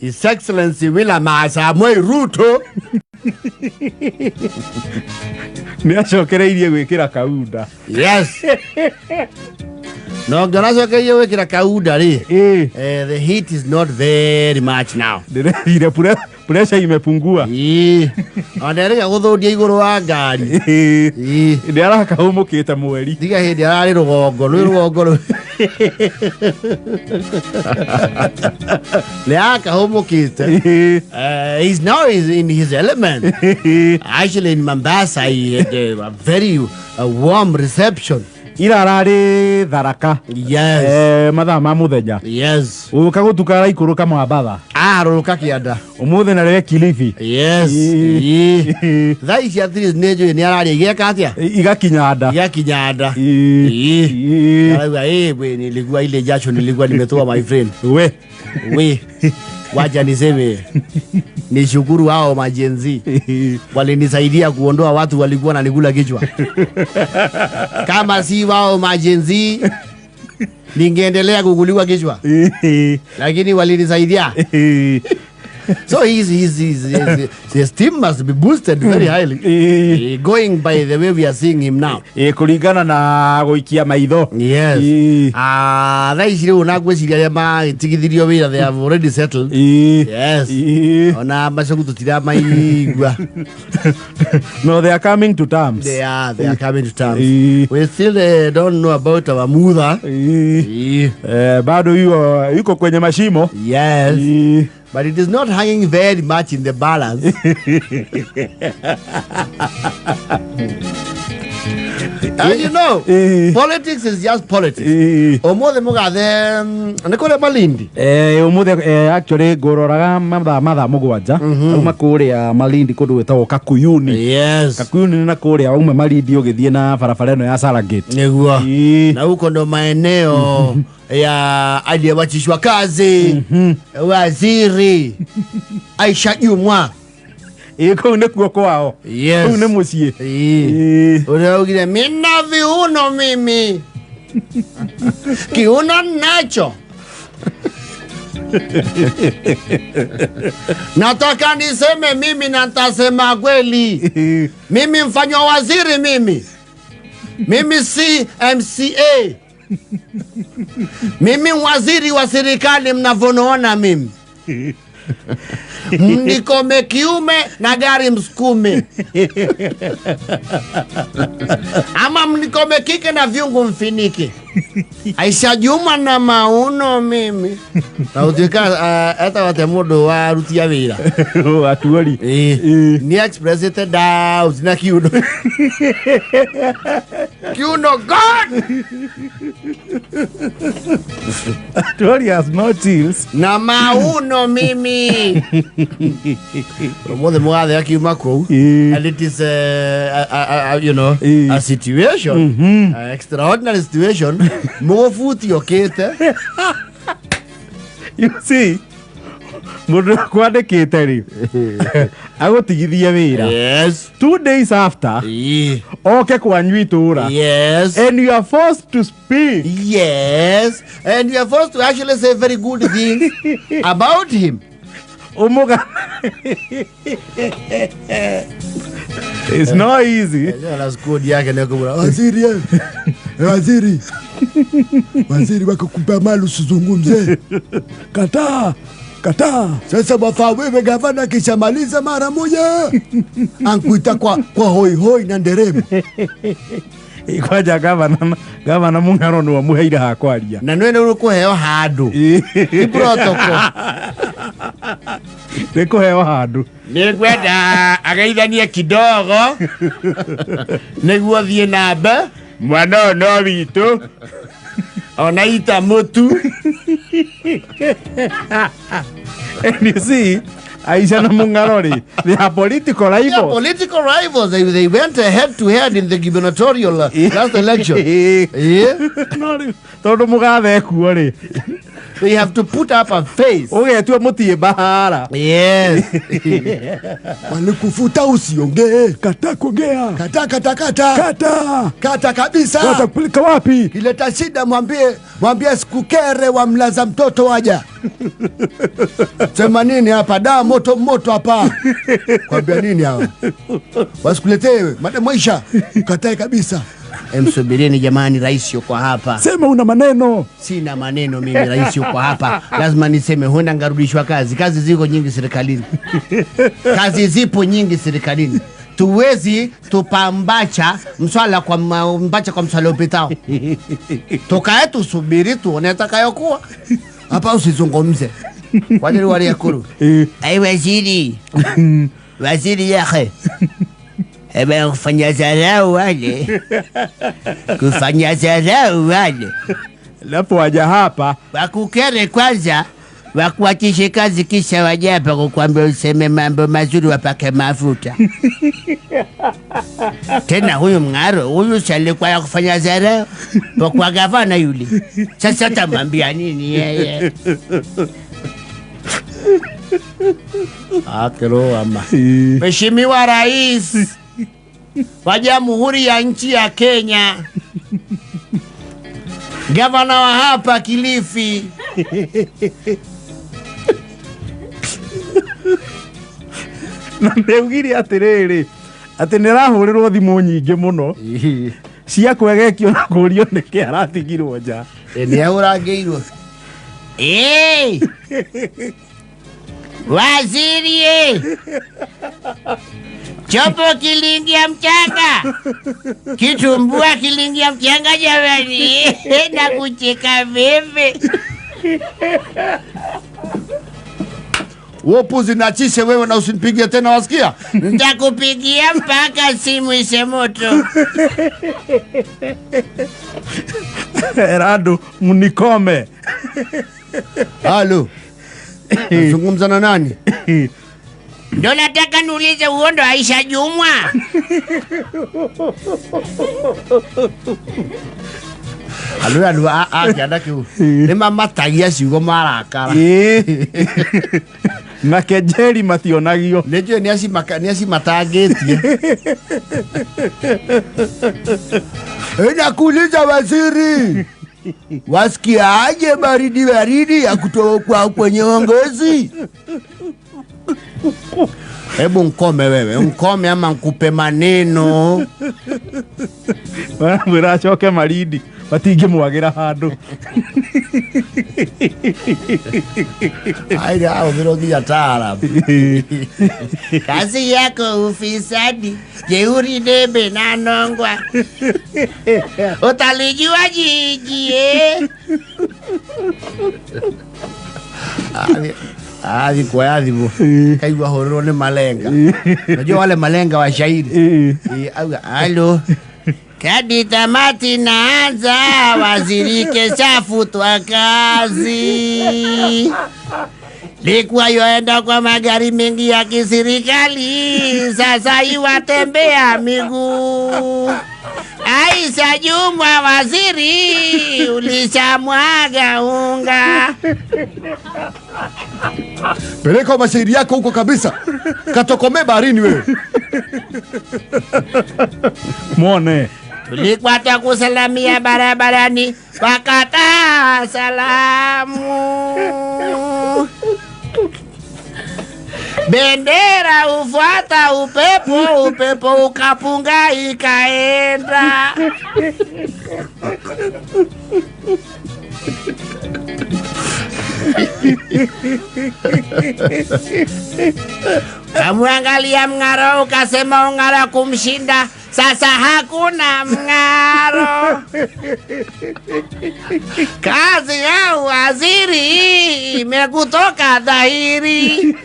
His Excellency William Samoei Ruto niacokereirie gwikira Kaunda. Yes. No, nganacokereirie gwikira Kaunda ri. The heat is not very much now. Ile pressure imepungua. Onderega guthundia iguru wa ngari. Ndi araka humukite mweri. Diga hindi arari rugongo. Leaka humukite. He's now in his element. Actually in Mombasa he had a very warm reception. Ira arari Tharaka. Yes. Mathaa ma muthenya. Yes. Uka gutukara ikuru kama Mabatha. Ruruka Kianda. Umuthe na rege Kilifi. Yes. Thai cia thiri nejo ni arari geka atia. Igakinya nda. Igakinya nda. Arauga we niligua ile jasho niligua nimetoa my friend. We. Wacha niseme ni shukuru hao majenzi walinisaidia kuondoa watu walikuwa wananikula kichwa. Kama si wao majenzi ningeendelea kukuliwa kichwa. Lakini walinisaidia. So his esteem must be boosted very highly. Going by the way we are seeing him now. Kulingana na guikia maitho. Yes. Raisi unagweciria ma tigithirio wira they have already settled. Yes. Ona macogu tutira maigua. No, they are coming to terms. They are coming to terms. We still don't know about our mother. Bado yuko kwenye mashimo. Yes. But it is not hanging very much in the balance. And you know, politics is just politics. Omothe mugathe nikore Malindi. Omothe actually gororaga mathaa mugwanja. Uma kuria Malindi kundu wetagwo Kakuyuni. Yes. Kakuyuni na kuria uma Malindi ugithie na barabara eno ya Salagate. Niguo. Na huko ndo maeneo ya aliyewachishwa kazi waziri Aisha Jumwa. Iko nekuo kwao. Yes. Une musie. Unaogile mina viuno mimi. Kiuno nacho. Nataka niseme mimi na nitasema kweli. Mimi mfanywa waziri mimi. Mimi si MCA. Mimi waziri wa serikali mnavonoona mimi. Mnikome kiume na gari msukume. Ama mnikome kike na viungu mfinike. Aisha Juma na mauno mimi. Na utika hata watemudo wa rutia wira. Atuori. Ni ex-president da utina kiuno. Kiuno God. Atuori has no chills. Na mauno mimi. Omothe mugathe akiuma kou. And it is you know a situation, an extraordinary situation. Mufuti okete. You see, mundu kwandikite ri agutigithia wira. Yes. 2 days after, oke kwanyu itura. Yes. And you are forced to speak. Yes. And you are forced to actually say very good things about him. Umuga. It's not easy. Waziri wakukupa mali usizungumze. Kataa. Sasa wafaa wewe gavana kishamaliza mara moja. Ankuita kwa hoi na nderemo. Ikwaja gavana mungaro no muheira hakwaria. Na nwene urukuheo handu. Ni protocol. Nikuheo handu. Nigwenda ageithanie kidogo. Niguo thie namba. Mwana no witu. Onaita mutu. And you see, Aisha na Mungarori, they are political rivals. Yeah, political rivals. They went head to head in the gubernatorial last election. Yeah. Todo mugathe kuori. They have to put up a face. Ugetue mutie bahara. Yes. Walikufuta usiongee. Kata kuongea. Kata. Kata Kabisa. Kata kupeleka wapi? Kileta shida mwambie sikukere wa mlaza mtoto waja. Sema nini hapa? Da moto hapa. Kwambia nini hawa? Wasikuletee maisha. Katae kabisa. Msubirini jamani, rais yuko hapa. Sema una maneno. Sina maneno mimi, rais yuko hapa. Lazima niseme, huenda ngarudishwa kazi. Kazi ziko nyingi serikalini. Kazi zipo nyingi serikalini. Tuwezi tupambacha mswala kwa mswala upitao. Toka yetu subiri tuone atakayokuwa. Hapa usizungumze. Wajiri wali yakuru. Ai waziri yake. Kufanya zarau wale. Lapo waja hapa. Wakukere kwanza, wakuachishe kazi kisha waja hapa kukwambia useme mambo mazuri wapake mafuta. Tena huyu Mng'aro, huyu salikuwa ya kufanya zarau. Kwa gavana yule. Sasa tamwambia nini yeye? Akero ama. Mheshimiwa Rais wa Jamhuri ya nchi ya Kenya, gavana wa hapa Kilifi, Ndeugiri atiriri ati nirahurirwo thimu nyingi muno cia kwegekio na kurio niki aratigirwo nja. Ni aurangirwo. Waziri chopo kilingia mchanga, kitumbua kilingia mchanga jamani. Na kucheka vipi? Wopu zinachishe wewe na usinipigie tena, wasikia? Nitakupigia mpaka simu ise moto. Rado munikome. Halo. Zungumza na nani? Ndo nataka niulize, uondo Aisha Jumwa? Alu akianda kiu. Ni mama tagia ciugo marakara. Na kejeri mationagio. Nejo ni asi matagetie. Nakuuliza waziri. Wasikia aje baridi ya kutoka kwenye uongozi? Hebu nkome wewe, nkome ama nkupe maneno. Wira choke Malindi batinge mwagira handu. Aida hao virogi ya taarabu. Kazi yako ufisadi, jeuri, debe na nongwa. Utalijua jiji kwa adhibu. Kaiwa horone malenga. Unajua wale malenga wa shairi. Halo. Kadi tamati naanza, waziri keshafutwa kazi. Likuwa yoenda kwa magari mengi ya kisirikali, sasa iwatembea miguu. Aisha Jumwa waziri, ulishamwaga unga. Peleka mashairi yako huko kabisa. Katokome baharini wewe. Mwone. Tulikuwa tukusalamia barabarani, wakata salamu. Bendera ufuata upepo ukapunga ikaenda. Kamwangalia Mng'aro ukasema Ung'ara kumshinda, sasa hakuna Mng'aro. Kazi ya waziri imekutoka dhahiri.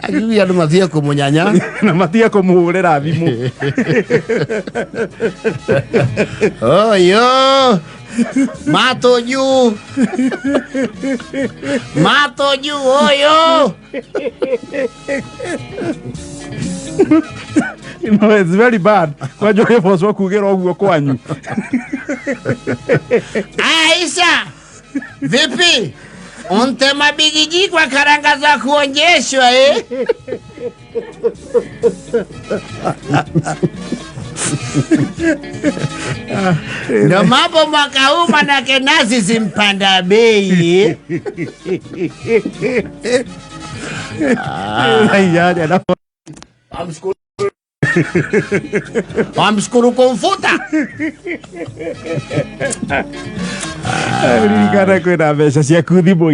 Ajui ya numathia kumunyanya. Na matia kumuhurira thimu. Oyo. Mato juu oyo. No, it's very bad. Wajua hiyo boss wako kugera oguo kwanyu. Aisha, vipi? Untema bigiji kwa karanga za kuonjeshwa Ndo mambo mwaka huu manake nazi zimpanda bei. Wamshukuru kumfuta. Ulinikana kwenda mbeca cia kuthimũ.